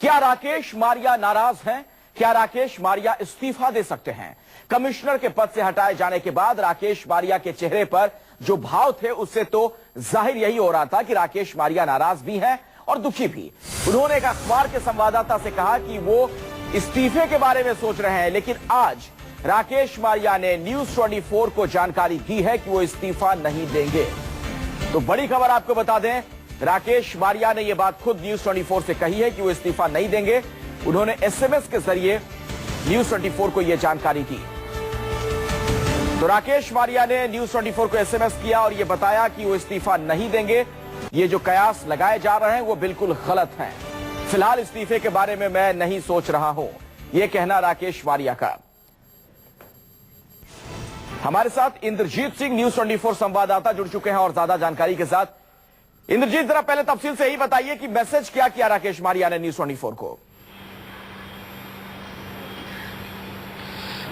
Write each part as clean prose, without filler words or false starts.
क्या राकेश मारिया नाराज हैं? क्या राकेश मारिया इस्तीफा दे सकते हैं? कमिश्नर के पद से हटाए जाने के बाद राकेश मारिया के चेहरे पर जो भाव थे उससे तो जाहिर यही हो रहा था कि राकेश मारिया नाराज भी हैं और दुखी भी। उन्होंने एक अखबार के संवाददाता से कहा कि वो इस्तीफे के बारे में सोच रहे हैं, लेकिन आज राकेश मारिया ने न्यूज 24 को जानकारी दी है कि वो इस्तीफा नहीं देंगे। तो बड़ी खबर आपको बता दें, राकेश मारिया ने यह बात खुद न्यूज 24 से कही है कि वो इस्तीफा नहीं देंगे। उन्होंने एसएमएस के जरिए न्यूज 24 को यह जानकारी दी। तो राकेश मारिया ने न्यूज 24 को एसएमएस किया और यह बताया कि वो इस्तीफा नहीं देंगे। ये जो कयास लगाए जा रहे हैं वो बिल्कुल गलत हैं। फिलहाल इस्तीफे के बारे में मैं नहीं सोच रहा हूं, यह कहना राकेश मारिया का। हमारे साथ इंद्रजीत सिंह न्यूज 24 संवाददाता जुड़ चुके हैं और ज्यादा जानकारी के साथ। इंद्रजीत, जरा पहले तफसील से ही बताइए कि मैसेज क्या किया राकेश मारिया ने न्यूज 24 को।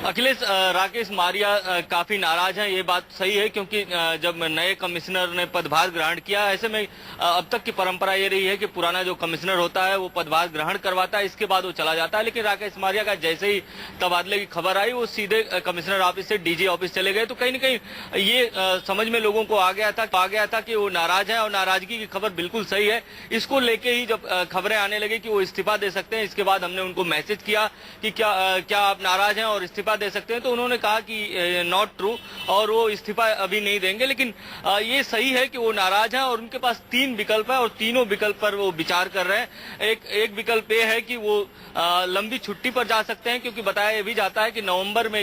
अखिलेश, राकेश मारिया काफी नाराज हैं, ये बात सही है, क्योंकि जब नए कमिश्नर ने पदभार ग्रहण किया, ऐसे में अब तक की परंपरा ये रही है कि पुराना जो कमिश्नर होता है वो पदभार ग्रहण करवाता है, इसके बाद वो चला जाता है। लेकिन राकेश मारिया का जैसे ही तबादले की खबर आई, वो सीधे कमिश्नर ऑफिस से डीजी ऑफिस चले गए। तो कहीं न कहीं ये समझ में लोगों को आ गया था कि वो नाराज है, और नाराजगी की खबर बिल्कुल सही है। इसको लेके ही जब खबरें आने लगी कि वो इस्तीफा दे सकते हैं, इसके बाद हमने उनको मैसेज किया कि क्या आप नाराज हैं और इस्तीफा दे सकते हैं। तो उन्होंने कहा कि नॉट ट्रू, और वो इस्तीफा अभी नहीं देंगे। लेकिन ये सही है कि वो नाराज हैं और उनके पास 3 विकल्प है और तीनों विकल्प पर वो विचार कर रहे हैं। एक विकल्प ये है कि वो लंबी छुट्टी पर जा सकते हैं, क्योंकि बताया भी जाता है कि नवंबर में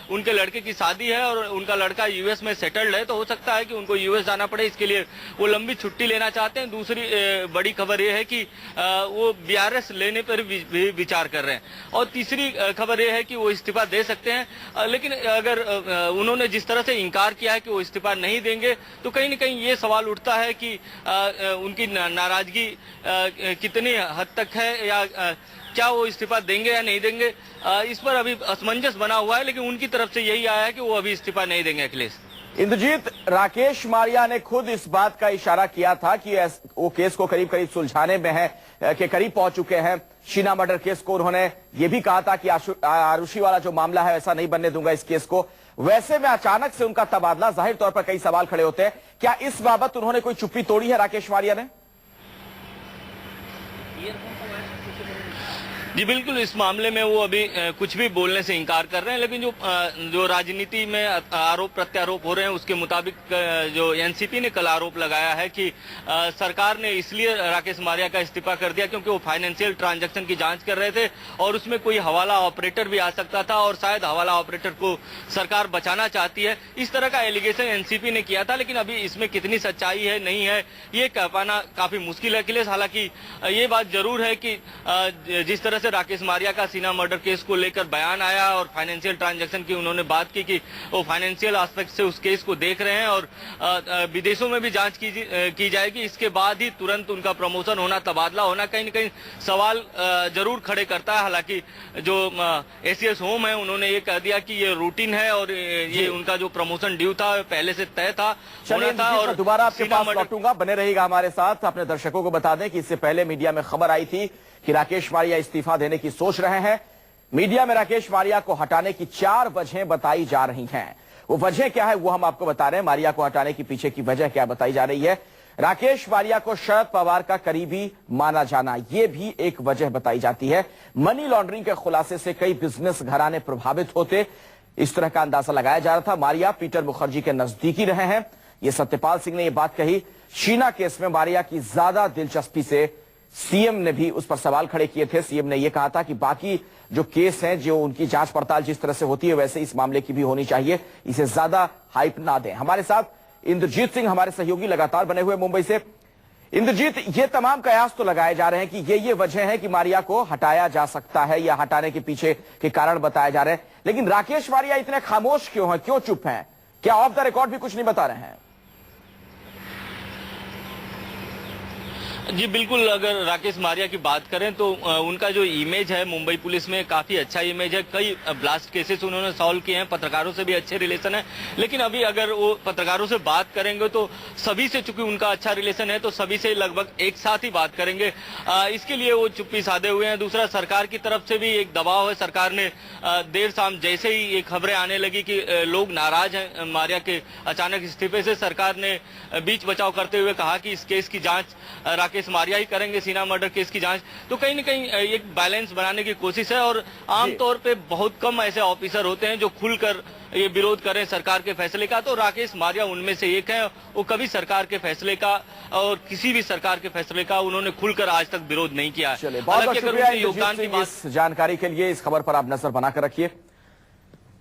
उनके लड़के की शादी है और उनका लड़का यूएस में सेटल्ड है, तो हो सकता है कि उनको यूएस जाना पड़े, इसके लिए वो लंबी छुट्टी लेना चाहते हैं। दूसरी बड़ी खबर ये है कि वो बीआरएस लेने पर भी विचार कर रहे हैं, और तीसरी खबर ये है कि वो इस्तीफा दे सकते हैं। लेकिन अगर उन्होंने जिस तरह से इनकार किया है कि वो इस्तीफा नहीं देंगे, तो कहीं न कहीं ये सवाल उठता है कि उनकी नाराजगी कितनी हद तक है, या क्या वो इस्तीफा देंगे या नहीं देंगे, इस पर अभी असमंजस बना हुआ है। लेकिन उनकी तरफ से यही आया है कि वो अभी इस्तीफा नहीं देंगे। अखिलेश, इंद्रजीत, राकेश मारिया ने खुद इस बात का इशारा किया था कि वो केस को करीब करीब सुलझाने में है, के करीब पहुंच चुके हैं। शीना मर्डर केस को उन्होंने ये भी कहा था कि आरुषि वाला जो मामला है ऐसा नहीं बनने दूंगा इस केस को। वैसे में अचानक से उनका तबादला, जाहिर तौर पर कई सवाल खड़े होते हैं। क्या इस बाबत उन्होंने कोई चुप्पी तोड़ी है राकेश मारिया ने? जी बिल्कुल, इस मामले में वो अभी कुछ भी बोलने से इनकार कर रहे हैं। लेकिन जो राजनीति में आरोप प्रत्यारोप हो रहे हैं, उसके मुताबिक जो एनसीपी ने कल आरोप लगाया है कि सरकार ने इसलिए राकेश मारिया का इस्तीफा कर दिया क्योंकि वो फाइनेंशियल ट्रांजैक्शन की जांच कर रहे थे, और उसमें कोई हवाला ऑपरेटर भी आ सकता था, और शायद हवाला ऑपरेटर को सरकार बचाना चाहती है। इस तरह का एलिगेशन एनसीपी ने किया था। लेकिन अभी इसमें कितनी सच्चाई है नहीं है ये कह पाना काफी मुश्किल है। अखिलेश, हालांकि ये बात जरूर है कि जिस तरह से राकेश मारिया का सीना मर्डर केस को लेकर बयान आया और फाइनेंशियल ट्रांजैक्शन की उन्होंने बात की कि वो फाइनेंशियल एस्पेक्ट से उस केस को देख रहे हैं, और विदेशों में भी जांच की जाएगी। इसके बाद ही तुरंत उनका प्रमोशन होना, तबादला होना कहीं न कहीं सवाल जरूर खड़े करता है। हालांकि जो एसीएस होम है उन्होंने ये कह दिया कि ये रूटीन है और ये उनका जो प्रमोशन ड्यू था पहले से तय था, होना था। और दोबारा आपके पास लौटूंगा, बने रहिएगा हमारे साथ। अपने दर्शकों को बता दें कि इससे पहले मीडिया में खबर आई थी कि राकेश मारिया इस्तीफा देने की सोच रहे हैं। मीडिया में राकेश मारिया को हटाने की 4 वजहें बताई जा रही हैं। वो वजह क्या है वो हम आपको बता रहे हैं। मारिया को हटाने की पीछे की वजह क्या बताई जा रही है? राकेश मारिया को शरद पवार का करीबी माना जाना, यह भी एक वजह बताई जाती है। मनी लॉन्ड्रिंग के खुलासे से कई बिजनेस घराने प्रभावित होते, इस तरह का अंदाजा लगाया जा रहा था। मारिया पीटर मुखर्जी के नजदीकी रहे हैं, यह सत्यपाल सिंह ने यह बात कही। शीना केस में मारिया की ज्यादा दिलचस्पी से सीएम ने भी उस पर सवाल खड़े किए थे। सीएम ने यह कहा था कि बाकी जो केस हैं, जो उनकी जांच पड़ताल जिस तरह से होती है वैसे इस मामले की भी होनी चाहिए, इसे ज्यादा हाइप ना दें। हमारे साथ इंद्रजीत सिंह हमारे सहयोगी लगातार बने हुए मुंबई से। इंद्रजीत, ये तमाम कयास तो लगाए जा रहे हैं कि ये वजह है कि मारिया को हटाया जा सकता है या हटाने के पीछे के कारण बताए जा रहे हैं, लेकिन राकेश मारिया इतने खामोश क्यों हैं, क्यों चुप हैं? क्या ऑफ द रिकॉर्ड भी कुछ नहीं बता रहे हैं? जी बिल्कुल, अगर राकेश मारिया की बात करें तो उनका जो इमेज है मुंबई पुलिस में काफी अच्छा इमेज है। कई ब्लास्ट केसेस उन्होंने सॉल्व किए हैं, पत्रकारों से भी अच्छे रिलेशन है। लेकिन अभी अगर वो पत्रकारों से बात करेंगे तो सभी से, चूंकि उनका अच्छा रिलेशन है, तो सभी से लगभग एक साथ ही बात करेंगे। इसके लिए वो चुप्पी साधे हुए हैं। दूसरा, सरकार की तरफ से भी एक दबाव है। सरकार ने देर शाम जैसे ही ये खबरें आने लगी कि लोग नाराज हैं मारिया के अचानक इस्तीफे से, सरकार ने बीच बचाव करते हुए कहा कि इस केस की जांच राकेश मारिया ही करेंगे, सीना मर्डर केस की जांच। तो कहीं न कहीं एक बैलेंस बनाने की कोशिश है। और आमतौर पे बहुत कम ऐसे ऑफिसर होते हैं जो खुलकर ये विरोध करें सरकार के फैसले का, तो राकेश मारिया उनमें से एक है। वो कभी सरकार के फैसले का और किसी भी सरकार के फैसले का उन्होंने खुलकर आज तक विरोध नहीं किया। चलिए, बहुत बहुत शुक्रिया योगदान की इस जानकारी के लिए। इस खबर पर आप नजर बनाकर रखिए।